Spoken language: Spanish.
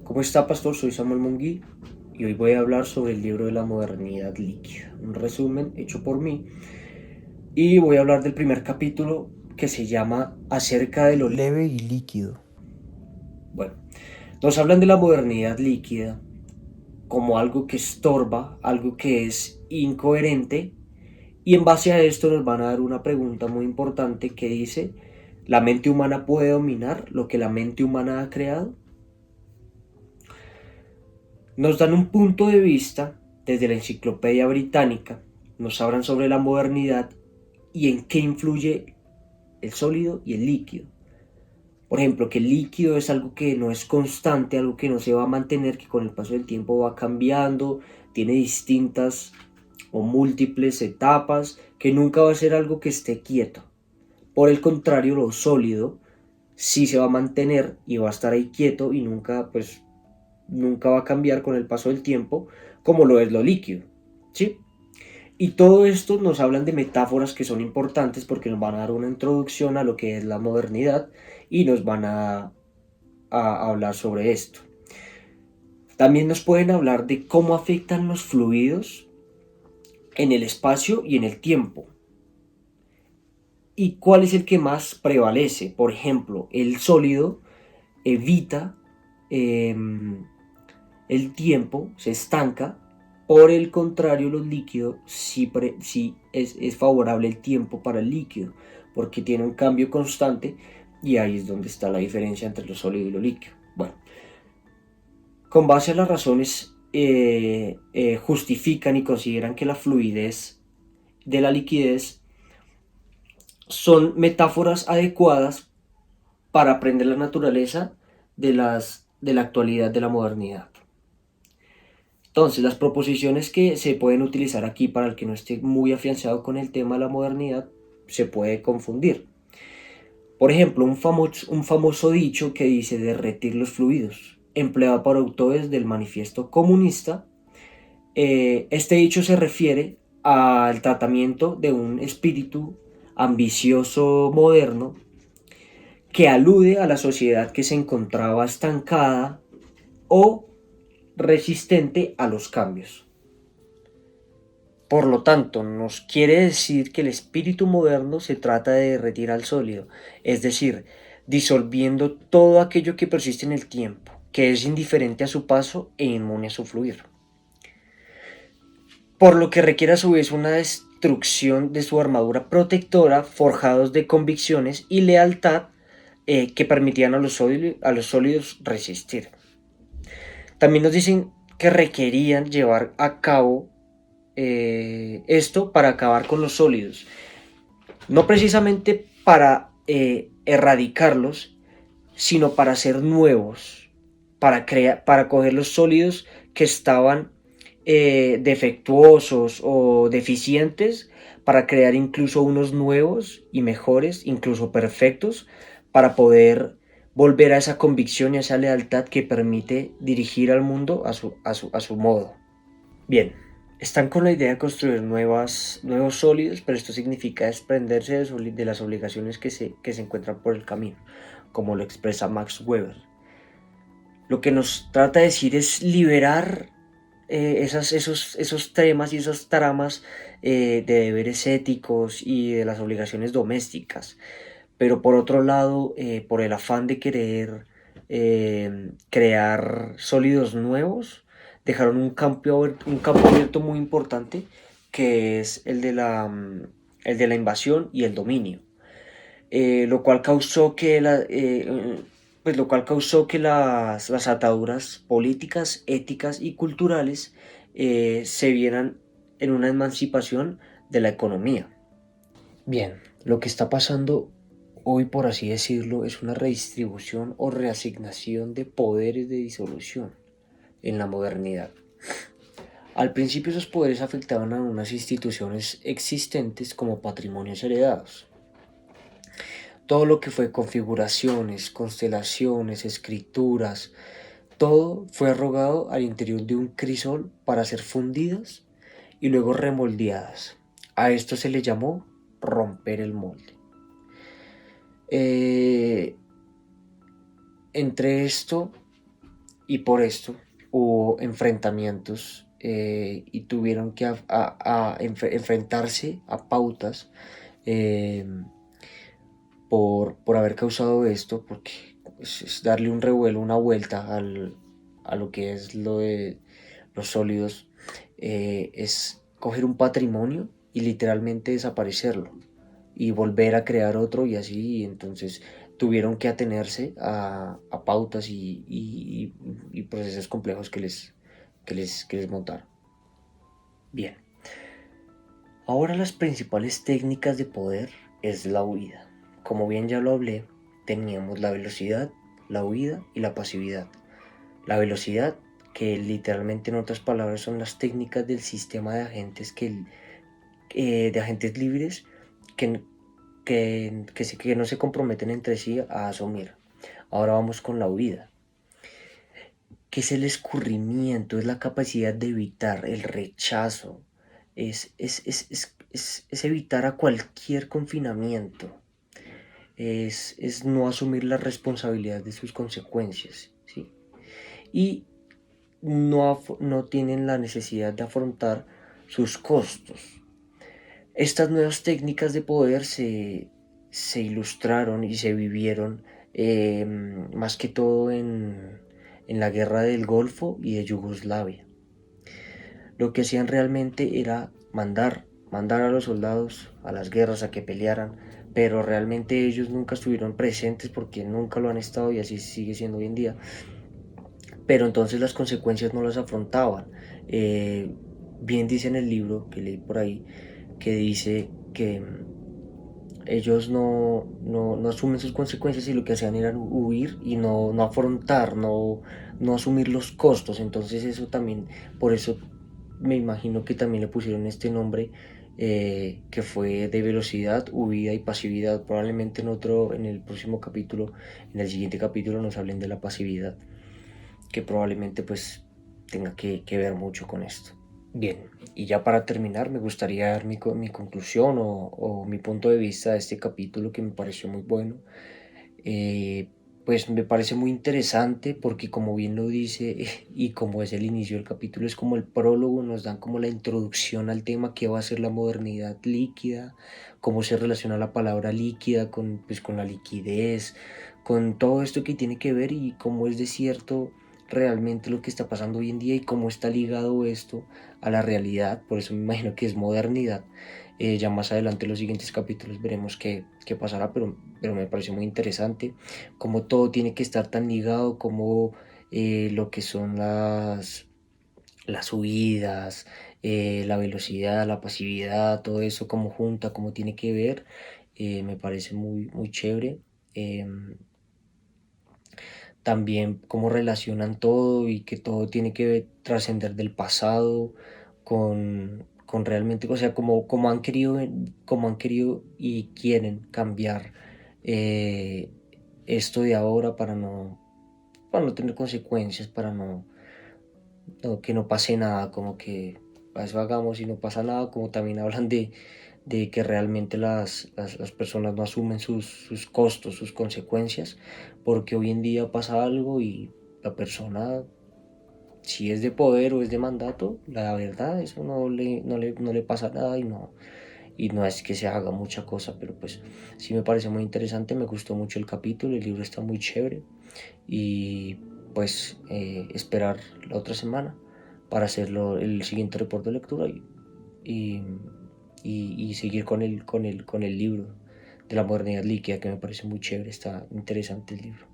¿Cómo está, pastor? Soy Samuel Mungui y hoy voy a hablar sobre el libro de la modernidad líquida, un resumen hecho por mí, y voy a hablar del primer capítulo que se llama Acerca de lo leve y líquido. Bueno, nos hablan de la modernidad líquida como algo que estorba, algo que es incoherente, y en base a esto nos van a dar una pregunta muy importante que dice: ¿la mente humana puede dominar lo que la mente humana ha creado? Nos dan un punto de vista desde la Enciclopedia Británica, nos hablan sobre la modernidad y en qué influye el sólido y el líquido. Por ejemplo, que el líquido es algo que no es constante, algo que no se va a mantener, que con el paso del tiempo va cambiando, tiene distintas o múltiples etapas, que nunca va a ser algo que esté quieto. Por el contrario, lo sólido sí se va a mantener y va a estar ahí quieto y nunca va a cambiar con el paso del tiempo, como lo es lo líquido, ¿sí? Y todo esto nos hablan de metáforas que son importantes porque nos van a dar una introducción a lo que es la modernidad y nos van a hablar sobre esto. También nos pueden hablar de cómo afectan los fluidos en el espacio y en el tiempo. Y cuál es el que más prevalece. Por ejemplo, el sólido evita eh, el tiempo, se estanca. Por el contrario, los líquidos sí es favorable el tiempo para el líquido, porque tiene un cambio constante, y ahí es donde está la diferencia entre lo sólido y lo líquido. Bueno, con base a las razones justifican y consideran que la fluidez de la liquidez son metáforas adecuadas para aprender la naturaleza de la actualidad de la modernidad. Entonces, las proposiciones que se pueden utilizar aquí para el que no esté muy afianzado con el tema de la modernidad se puede confundir. Por ejemplo, un famoso dicho que dice derretir los fluidos, empleado por autores del Manifiesto Comunista. Este dicho se refiere al tratamiento de un espíritu ambicioso moderno que alude a la sociedad que se encontraba estancada o resistente a los cambios. Por lo tanto, nos quiere decir que el espíritu moderno se trata de derretir al sólido, es decir, disolviendo todo aquello que persiste en el tiempo, que es indiferente a su paso e inmune a su fluir. Por lo que requiere a su vez una destrucción de su armadura protectora, forjados de convicciones y lealtad que permitían a a los sólidos resistir. También nos dicen que requerían llevar a cabo esto para acabar con los sólidos, no precisamente para erradicarlos, sino para hacer nuevos, para coger los sólidos que estaban defectuosos o deficientes, para crear incluso unos nuevos y mejores, incluso perfectos, para poder volver a esa convicción y a esa lealtad que permite dirigir al mundo a su modo. Bien, están con la idea de construir nuevos sólidos, pero esto significa desprenderse de las obligaciones que se encuentran por el camino, como lo expresa Max Weber. Lo que nos trata de decir es liberar esos temas y esas tramas de deberes éticos y de las obligaciones domésticas, pero por otro lado, por el afán de querer crear sólidos nuevos, dejaron un campo abierto muy importante, que es el de la invasión y el dominio, lo cual causó que lo cual causó que las ataduras políticas, éticas y culturales se vieran en una emancipación de la economía. Bien, lo que está pasando hoy, por así decirlo, es una redistribución o reasignación de poderes de disolución en la modernidad. Al principio esos poderes afectaban a unas instituciones existentes como patrimonios heredados. Todo lo que fue configuraciones, constelaciones, escrituras, todo fue arrogado al interior de un crisol para ser fundidas y luego remoldeadas. A esto se le llamó romper el molde. Eh, Entre esto y por esto hubo enfrentamientos y tuvieron que enfrentarse a pautas eh, por haber causado esto, porque es darle un revuelo, una vuelta a lo que es lo de los sólidos, es coger un patrimonio y literalmente desaparecerlo y volver a crear otro y así, y entonces tuvieron que atenerse a pautas y procesos complejos que les montaron. Bien, ahora las principales técnicas de poder es la huida. Como bien ya lo hablé, teníamos la velocidad, la huida y la pasividad. La velocidad, que literalmente en otras palabras son las técnicas del sistema de agentes de agentes libres que, que no se comprometen entre sí a asumir. Ahora vamos con la huida, que es el escurrimiento, es la capacidad de evitar el rechazo, es evitar a cualquier confinamiento, es no asumir la responsabilidad de sus consecuencias, ¿sí? Y no tienen la necesidad de afrontar sus costos. Estas nuevas técnicas de poder se ilustraron y se vivieron más que todo en la guerra del Golfo y de Yugoslavia. Lo que hacían realmente era mandar a los soldados a las guerras a que pelearan, pero realmente ellos nunca estuvieron presentes porque nunca lo han estado y así sigue siendo hoy en día. Pero entonces las consecuencias no las afrontaban. Eh, Bien dice en el libro que leí por ahí, que dice que ellos no asumen sus consecuencias y lo que hacían era huir y no afrontar, no asumir los costos. Entonces eso también, por eso me imagino que también le pusieron este nombre que fue de velocidad, huida y pasividad. Probablemente en el próximo capítulo, en el siguiente capítulo nos hablen de la pasividad, que probablemente pues tenga que ver mucho con esto. Bien, y ya para terminar me gustaría dar mi conclusión o mi punto de vista de este capítulo que me pareció muy bueno. Eh, pues me parece muy interesante porque como bien lo dice y como es el inicio del capítulo, es como el prólogo, nos dan como la introducción al tema que va a ser la modernidad líquida, cómo se relaciona la palabra líquida con, pues, con la liquidez, con todo esto que tiene que ver y cómo es de cierto realmente lo que está pasando hoy en día y cómo está ligado esto a la realidad, por eso me imagino que es modernidad. Ya más adelante en los siguientes capítulos veremos qué pasará, pero me pareció muy interesante como todo tiene que estar tan ligado, como lo que son las subidas, la velocidad, la pasividad, todo eso como junta, como tiene que ver, me parece muy chévere. Em, También cómo relacionan todo y que todo tiene que trascender del pasado con realmente, o sea, como han querido y quieren cambiar eh, esto de ahora para no tener consecuencias, para que no pase nada, como que a eso hagamos y no pasa nada, como también hablan de que realmente las personas no asumen sus costos, sus consecuencias, porque hoy en día pasa algo y la persona, si es de poder o es de mandato, la verdad, eso no le pasa nada y no es que se haga mucha cosa, pero pues sí me parece muy interesante, me gustó mucho el capítulo, el libro está muy chévere y pues esperar la otra semana para hacerlo el siguiente reporte de lectura y, y seguir con el libro de la modernidad líquida que me parece muy chévere, está interesante el libro.